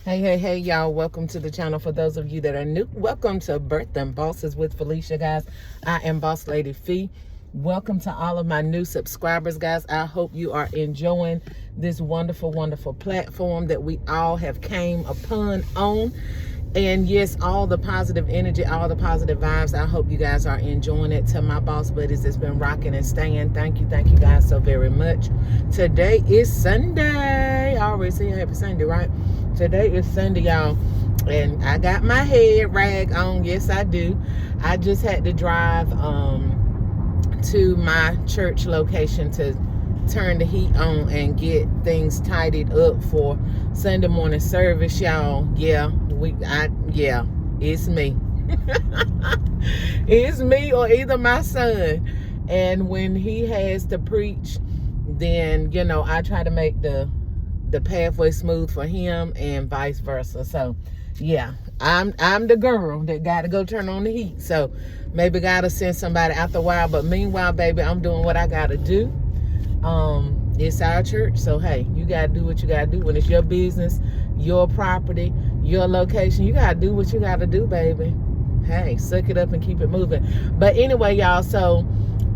Hey, y'all. Welcome to the channel. For those of you that are new, welcome to Birthing Bosses with Felicia, guys. I am Boss Lady Fee. Welcome to all of my new subscribers, guys. I hope you are enjoying this wonderful platform that we all have came upon on. And yes, all the positive energy, all the positive vibes. I hope you guys are enjoying it. To my boss buddies that's been rocking and staying, thank you guys so very much. Today is Sunday. I already say happy Sunday, right? Today is Sunday, y'all. And I got my head rag on. Yes, I do. I just had to drive to my church location to turn the heat on and get things tidied up for Sunday morning service, y'all. Yeah, it's me. It's me or either my son. And when he has to preach, then I try to make the pathway smooth for him and vice versa. So yeah, I'm the girl that got to go turn on the heat. So maybe gotta send somebody after a while, but meanwhile, baby, I'm doing what I gotta do. It's our church, so hey, you gotta do what you gotta do. When it's your business, your property, your location, you gotta do what you gotta do, baby. Hey, suck it up and keep it moving. But anyway, y'all, so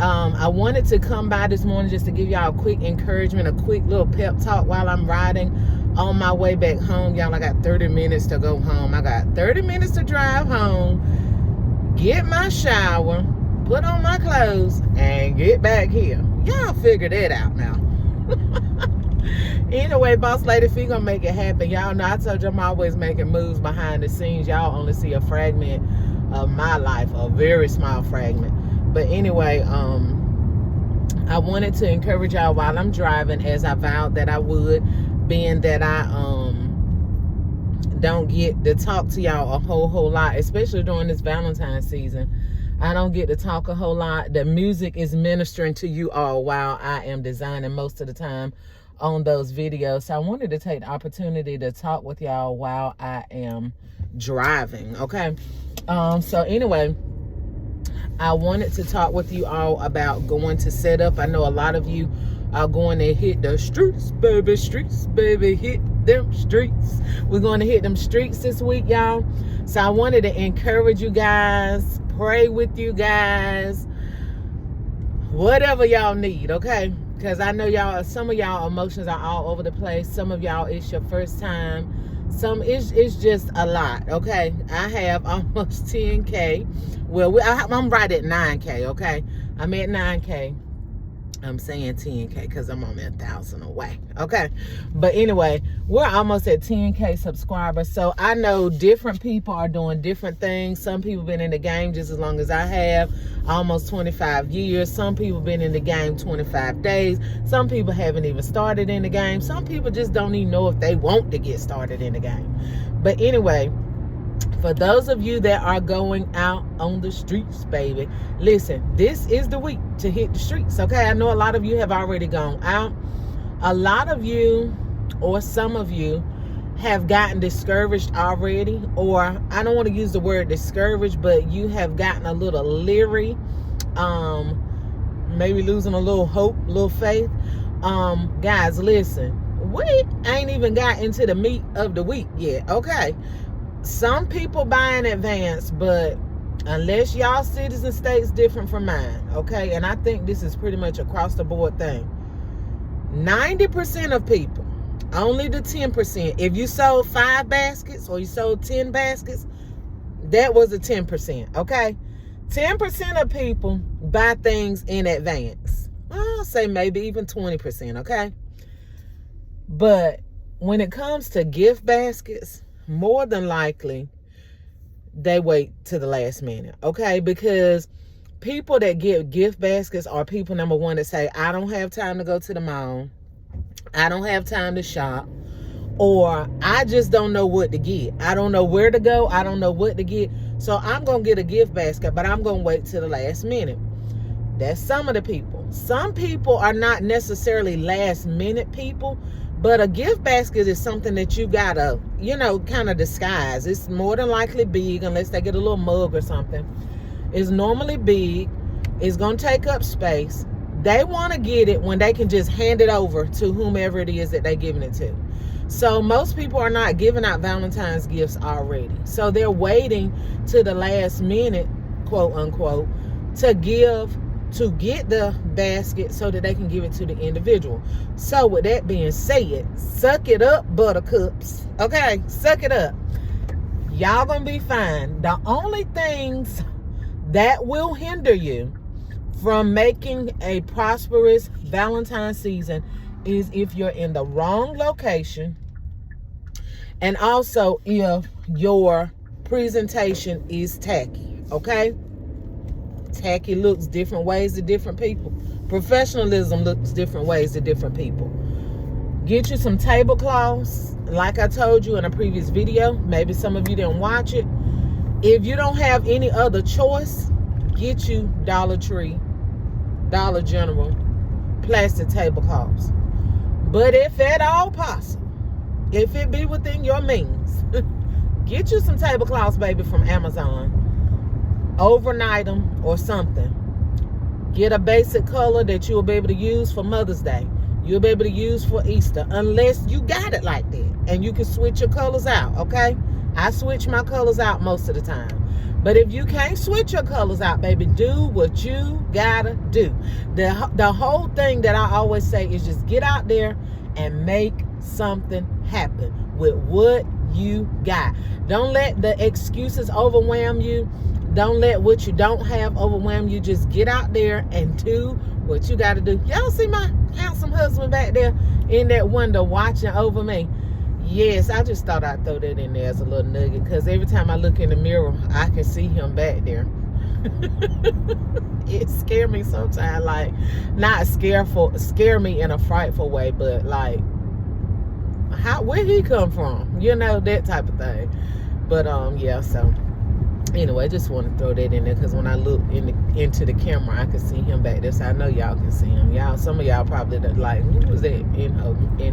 I wanted to come by this morning just to give y'all a quick encouragement, a quick little pep talk while I'm riding on my way back home. Y'all, I got 30 minutes to go home. I got 30 minutes to drive home, get my shower, put on my clothes, and get back here. Y'all figure that out now. Anyway, Boss Lady Fee gonna make it happen. Y'all know I told you I'm always making moves behind the scenes. Y'all only see a fragment of my life, a very small fragment. But anyway, I wanted to encourage y'all while I'm driving, as I vowed that I would, being that I don't get to talk to y'all a whole lot, especially during this Valentine's season. I don't get to talk a whole lot. The music is ministering to you all while I am designing most of the time on those videos. So I wanted to take the opportunity to talk with y'all while I am driving, okay? So anyway, I wanted to talk with you all about going to set up. I know a lot of you are going to hit the streets, baby, hit them streets. We're going to hit them streets this week, y'all. So I wanted to encourage you guys, pray with you guys, whatever y'all need, okay? Because I know y'all, some of y'all emotions are all over the place. Some of y'all, it's your first time. Some it's just a lot, okay? I have almost 10K. Well, I'm right at 9K, okay? I'm at 9K. I'm saying 10K because I'm only 1,000 away, okay? But anyway, we're almost at 10K subscribers. So I know different people are doing different things. Some people been in the game just as long as I have, almost 25 years. Some people been in the game 25 days. Some people haven't even started in the game. Some people just don't even know if they want to get started in the game. But anyway, for those of you that are going out on the streets, baby, listen, this is the week to hit the streets, okay? I know a lot of you have already gone out. A lot of you, or some of you, have gotten discouraged already, or I don't want to use the word discouraged, but you have gotten a little leery, maybe losing a little hope, a little faith. Guys, listen, we ain't even got into the meat of the week yet, okay? Some people buy in advance, but unless y'all citizen state's different from mine, okay? And I think this is pretty much across the board thing. 90% of people, only the 10%. If you sold 5 baskets or you sold 10 baskets, that was a 10%, okay? 10% of people buy things in advance. I'll say maybe even 20%, okay? But when it comes to gift baskets, more than likely, they wait to the last minute, okay? Because people that get gift baskets are people, number one, that say, I don't have time to go to the mall. I don't have time to shop. Or I just don't know what to get. I don't know where to go. I don't know what to get. So I'm going to get a gift basket, but I'm going to wait to the last minute. That's some of the people. Some people are not necessarily last minute people, but a gift basket is something that you gotta, kind of disguise. It's more than likely big, unless they get a little mug or something. It's normally big. It's gonna take up space. They want to get it when they can just hand it over to whomever it is that they're giving it to. So most people are not giving out Valentine's gifts already. So they're waiting to the last minute, quote unquote, to get the basket so that they can give it to the individual. So with that being said, suck it up, buttercups. Okay, suck it up. Y'all gonna be fine. The only things that will hinder you from making a prosperous Valentine's season is if you're in the wrong location, and also if your presentation is tacky. Okay, tacky looks different ways to different people. Professionalism looks different ways to different people. Get you some tablecloths, like I told you in a previous video. Maybe some of you didn't watch it. If you don't have any other choice, get you Dollar Tree, Dollar General plastic tablecloths. But if at all possible, if it be within your means, get you some tablecloths, baby, from Amazon. Overnight them or something. Get a basic color that you'll be able to use for Mother's Day. You'll be able to use for Easter, unless you got it like that. And you can switch your colors out, okay? I switch my colors out most of the time. But if you can't switch your colors out, baby, do what you gotta do. The whole thing that I always say is just get out there and make something happen with what you got. Don't let the excuses overwhelm you. Don't let what you don't have overwhelm you. Just get out there and do what you got to do. Y'all see my handsome husband back there in that window watching over me? Yes, I just thought I'd throw that in there as a little nugget, because every time I look in the mirror, I can see him back there. It scared me sometimes, like, not scare me in a frightful way, but like, where he come from? You know, that type of thing. But yeah, so anyway, I just want to throw that in there, because when I look into the camera, I can see him back there. So I know y'all can see him. Y'all, some of y'all probably like, who was that in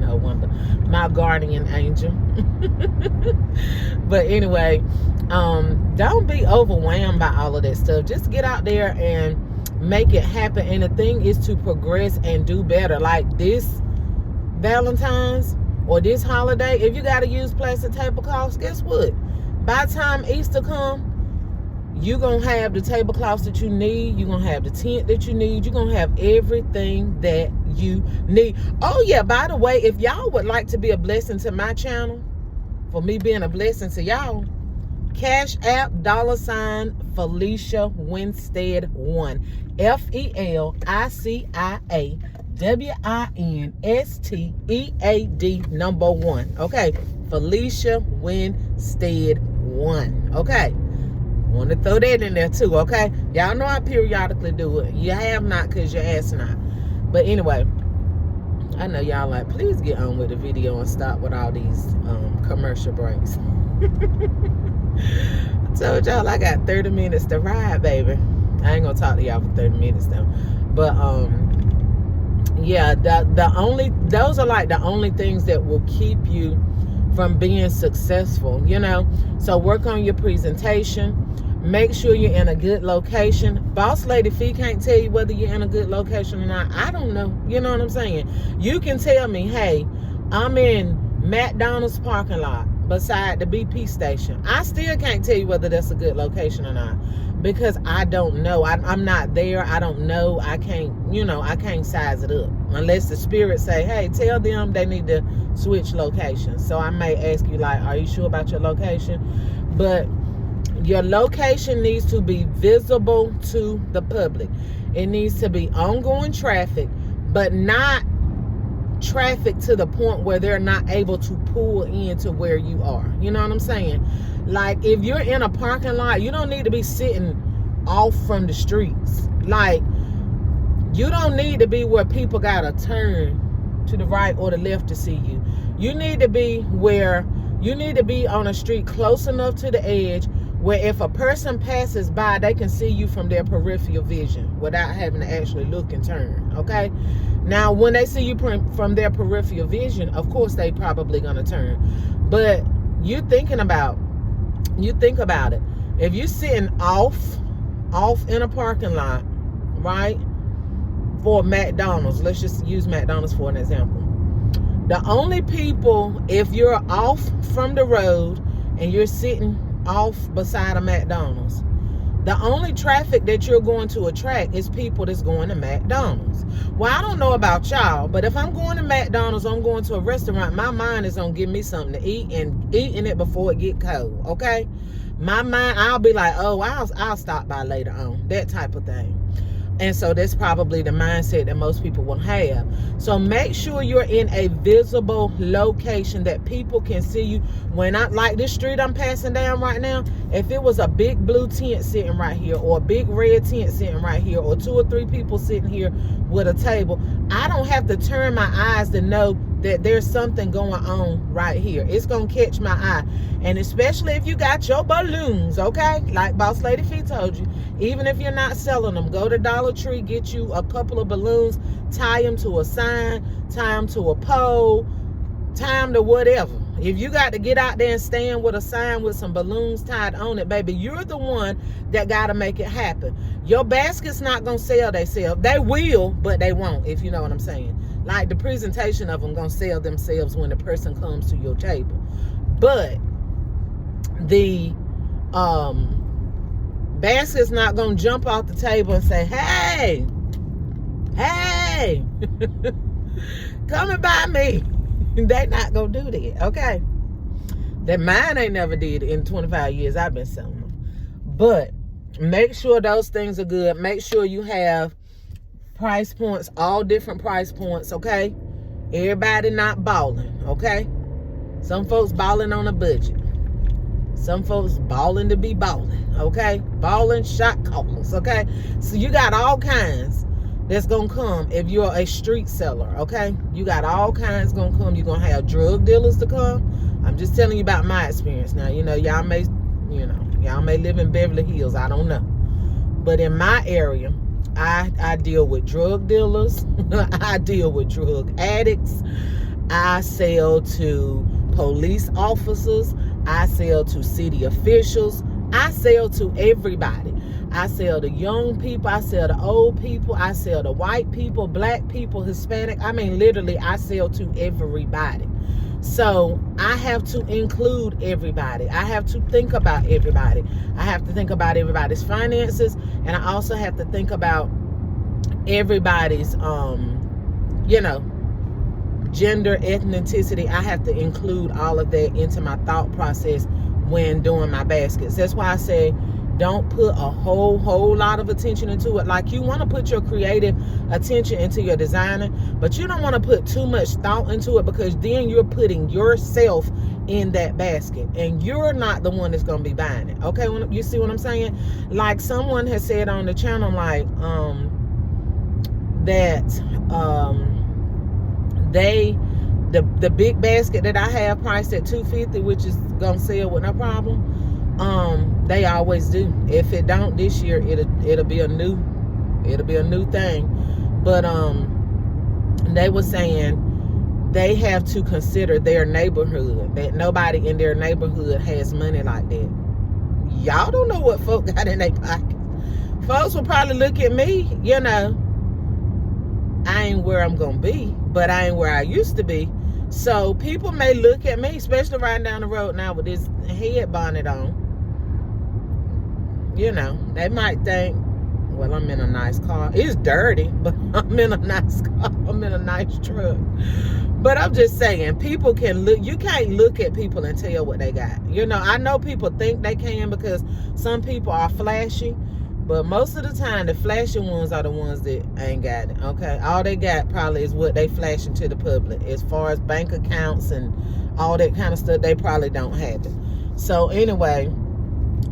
her window? My guardian angel. But anyway, don't be overwhelmed by all of that stuff. Just get out there and make it happen. And the thing is to progress and do better. Like this Valentine's or this holiday, if you got to use plastic tablecloths, guess what? By the time Easter come, you're going to have the tablecloths that you need. You're going to have the tent that you need. You're going to have everything that you need. Oh, yeah, by the way, if y'all would like to be a blessing to my channel, for me being a blessing to y'all, Cash App $Felicia Winstead 1. FELICIA WINSTEAD 1. Okay, Felicia Winstead 1. Okay, want to throw that in there too. Okay, y'all know I periodically do it. You have not, because your ass not. But anyway, I know y'all like, please get on with the video and stop with all these commercial breaks. I told y'all I got 30 minutes to ride, baby. I ain't gonna talk to y'all for 30 minutes though. But yeah, those are like the only things that will keep you from being successful, you know. So work on your presentation. Make sure you're in a good location. Boss Lady Fee can't tell you whether you're in a good location or not. I don't know. You know what I'm saying? You can tell me, hey, I'm in McDonald's parking lot beside the BP station. I still can't tell you whether that's a good location or not, because I don't know. I'm not there. I don't know. I can't, you know, I can't size it up unless the spirit say, hey, tell them they need to switch locations. So I may ask you, like, are you sure about your location? But your location needs to be visible to the public. It needs to be ongoing traffic, but not traffic to the point where they're not able to pull into where you are. You know what I'm saying? Like, if you're in a parking lot, you don't need to be sitting off from the streets. Like, you don't need to be where people gotta turn to the right or the left to see you. You need to be on a street close enough to the edge where if a person passes by, they can see you from their peripheral vision without having to actually look and turn. Okay? Now, when they see you from their peripheral vision, of course they probably gonna turn. But you think about it. If you're sitting off in a parking lot, right, for McDonald's, let's just use McDonald's for an example. The only people, if you're off from the road and you're sitting off beside a McDonald's, the only traffic that you're going to attract is people that's going to McDonald's. Well, I don't know about y'all, but if I'm going to McDonald's, I'm going to a restaurant, my mind is on giving me something to eat and eating it before it get cold, okay? My mind, I'll be like, oh, I'll stop by later on, that type of thing. And so that's probably the mindset that most people will have. So make sure you're in a visible location that people can see you. When I, like this street I'm passing down right now, if it was a big blue tent sitting right here, or a big red tent sitting right here, or 2 or 3 people sitting here with a table, I don't have to turn my eyes to know that there's something going on right here. It's gonna catch my eye. And especially if you got your balloons, okay? Like Boss Lady Fee told you, even if you're not selling them, go to Dollar Tree, get you a couple of balloons, tie them to a sign, tie them to a pole, tie them to whatever. If you got to get out there and stand with a sign with some balloons tied on it, baby, you're the one that got to make it happen. Your basket's not going to sell themselves. They will, but they won't, if you know what I'm saying. Like the presentation of them going to sell themselves when the person comes to your table. But the basket's not going to jump off the table and say, hey, come and buy me. They not going to do that, okay? That mine ain't never did it in 25 years I've been selling them. But make sure those things are good. Make sure you have price points, all different price points, okay? Everybody not balling, okay? Some folks balling on a budget. Some folks balling to be balling, okay? Balling shot callers, okay? So you got all kinds that's gonna come if you're a street seller, okay? You got all kinds gonna come. You're gonna have drug dealers to come. I'm just telling you about my experience. Now, y'all may live in Beverly Hills, I don't know. But in my area, I deal with drug dealers. I deal with drug addicts. I sell to police officers. I sell to city officials. I sell to everybody. I sell to young people. I sell to old people. I sell to white people, black people, Hispanic. I mean, literally, I sell to everybody. So I have to include everybody. I have to think about everybody. I have to think about everybody's finances. And I also have to think about everybody's, gender, ethnicity. I have to include all of that into my thought process when doing my baskets. That's why I say don't put a whole lot of attention into it. Like, you want to put your creative attention into your designing, but you don't want to put too much thought into it, because then you're putting yourself in that basket and you're not the one that's going to be buying it, okay? You see what I'm saying? Like someone has said on the channel, like the big basket that I have priced at $250, which is gonna sell with no problem, they always do. If it don't this year, it'll be a new thing. But they were saying they have to consider their neighborhood, that nobody in their neighborhood has money like that. Y'all don't know what folk got in their pocket. Folks will probably look at me, I ain't where I'm gonna be, but I ain't where I used to be. So people may look at me, especially riding down the road now with this head bonnet on. They might think, well, I'm in a nice car. It's dirty, but I'm in a nice car. I'm in a nice truck. But I'm just saying, people can look. You can't look at people and tell what they got. I know people think they can because some people are flashy. But most of the time, the flashy ones are the ones that ain't got it, okay? All they got probably is what they flashing to the public. As far as bank accounts and all that kind of stuff, they probably don't have it. So anyway,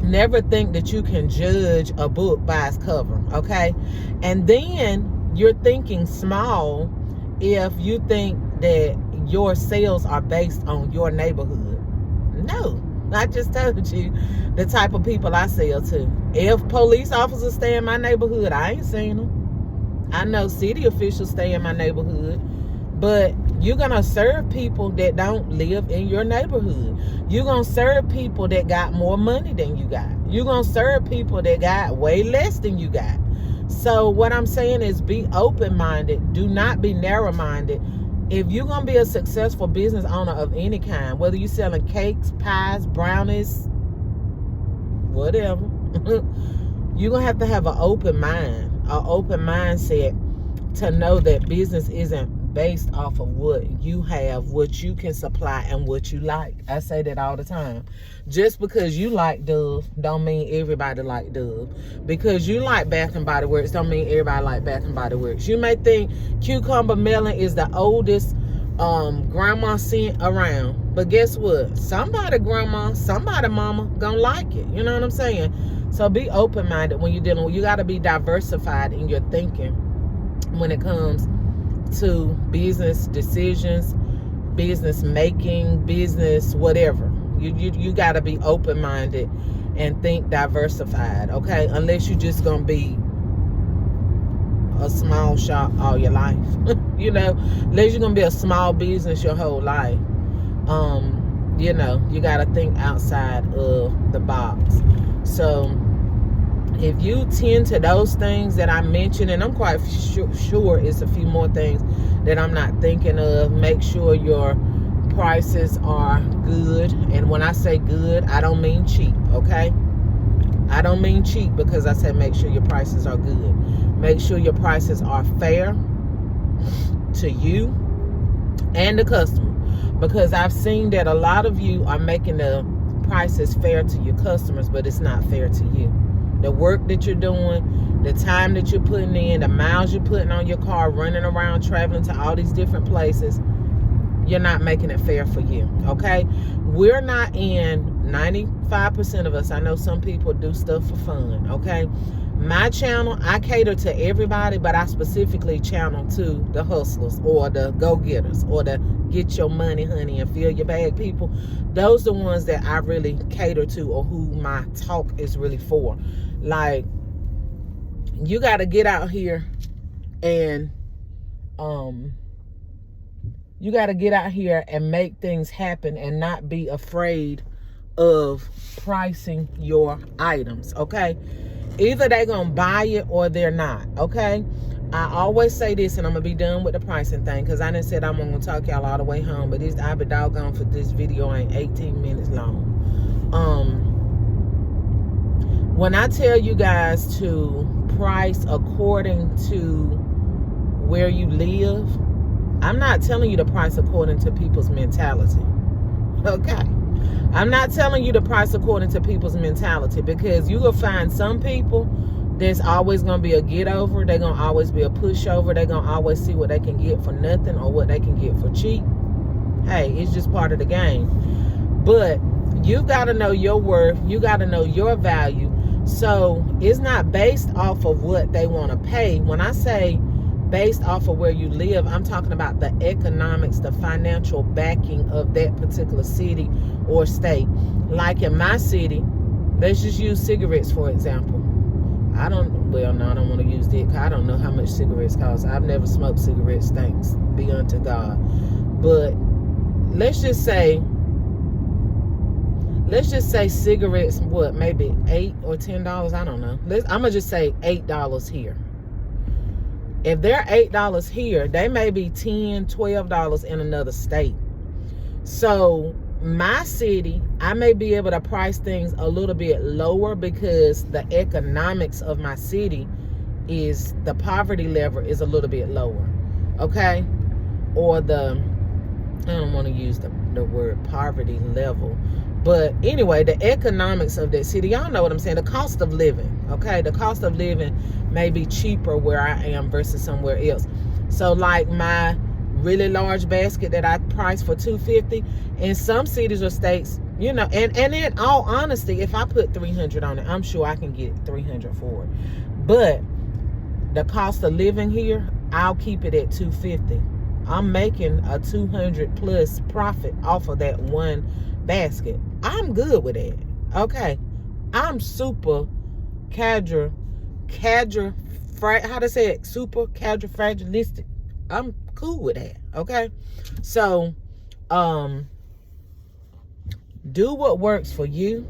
never think that you can judge a book by its cover, okay? And then you're thinking small if you think that your sales are based on your neighborhood. No. I just told you the type of people I sell to. If police officers stay in my neighborhood, I ain't seen them. I know city officials stay in my neighborhood. But you're going to serve people that don't live in your neighborhood. You're going to serve people that got more money than you got. You're going to serve people that got way less than you got. So what I'm saying is be open-minded. Do not be narrow-minded. if you're going to be a successful business owner of any kind, whether you're selling cakes, pies, brownies, whatever, you're going to have an open mind, an open mindset to know that business isn't based off of what you have, what you can supply, and what you like. I say that all the time. Just because you like Dove don't mean everybody like Dove. Because you like Bath and Body Works don't mean everybody like Bath and Body Works. You may think cucumber melon is the oldest grandma scent around, but guess what? Somebody grandma, somebody mama gonna like it. You know what I'm saying? So be open-minded when you're dealing with, you got to be diversified in your thinking when it comes to business decisions, business making, business whatever. You got to be open-minded and think diversified, okay? Unless you're just gonna be a small shop all your life. You know, unless you're gonna be a small business your whole life. You know, you got to think outside of the box. So if you tend to those things that I mentioned, and I'm quite sure it's a few more things that I'm not thinking of, make sure your prices are good. And when I say good, I don't mean cheap, okay? I don't mean cheap, because I said make sure your prices are good. Make sure your prices are fair to you and the customer. Because I've seen that a lot of you are making the prices fair to your customers, but it's not fair to you. The work that you're doing, the time that you're putting in, the miles you're putting on your car, running around, traveling to all these different places, you're not making it fair for you, okay? We're not in, 95% of us, I know some people do stuff for fun, okay? My channel, I cater to everybody, but I specifically channel to the hustlers or the go-getters or the get your money, honey, and fill your bag people. Those are the ones that I really cater to, or who my talk is really for. Like, you got to get out here and you got to get out here and make things happen and not be afraid of pricing your items, okay? Either they're going to buy it or they're not, okay? I always say this, and I'm going to be done with the pricing thing, because I done said I'm going to talk y'all all the way home, but I'll be doggone for this video ain't 18 minutes long. When I tell you guys to price according to where you live, I'm not telling you to price according to people's mentality, okay? I'm not telling you to price according to people's mentality, because you will find some people there's always going to be a get over. They're going to always be a pushover. They're going to always see what they can get for nothing or what they can get for cheap. Hey, it's just part of the game. But you got to know your worth. You got to know your value. So it's not based off of what they want to pay. When I say based off of where you live, I'm talking about the economics, the financial backing of that particular city or state. Like in my city, let's just use cigarettes for example. I don't want to use that, because I don't know how much cigarettes cost. I've never smoked cigarettes, thanks be unto God. But let's just say cigarettes, what, maybe $8 or $10, I don't know. I'm gonna just say $8 here. If they're $8 here, they may be $10, $12 in another state. So my city, I may be able to price things a little bit lower, because the economics of my city is, the poverty level is a little bit lower, okay? Or I don't want to use the word poverty level, but anyway, the economics of that city, y'all know what I'm saying, the cost of living, okay? The cost of living may be cheaper where I am versus somewhere else. So like my really large basket that I price for $250 in some cities or states, you know, and in all honesty, if I put $300 on it, I'm sure I can get $300 for it. But the cost of living here, I'll keep it at $250. I'm making a $200 plus profit off of that one basket. I'm good with that, okay? I'm super super califragilistic. I'm cool with that, okay? So do what works for you,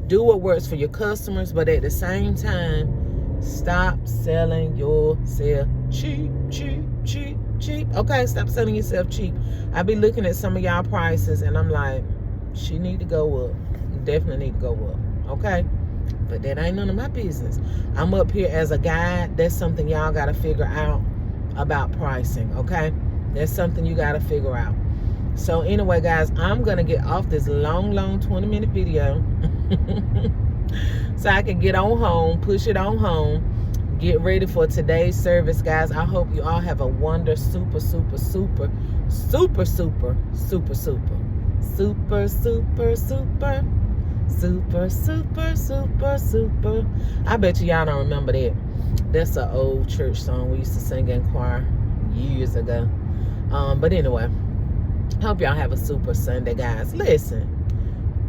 do what works for your customers, but at the same time, stop selling yourself cheap. cheap. Okay, stop selling yourself cheap. I be looking at some of y'all prices and I'm like, she need to go up. Definitely need to go up. Okay? But that ain't none of my business. I'm up here as a guide. That's something y'all got to figure out about pricing. Okay? That's something you got to figure out. So anyway, guys, I'm going to get off this long 20-minute video so I can get on home, push it on home, get ready for today's service, guys. I hope you all have a super. I bet y'all don't remember that. That's an old church song we used to sing in choir years ago. But anyway, hope y'all have a super Sunday, guys. Listen,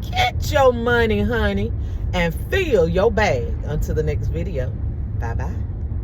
get your money, honey, and fill your bag. Until the next video. Bye-bye.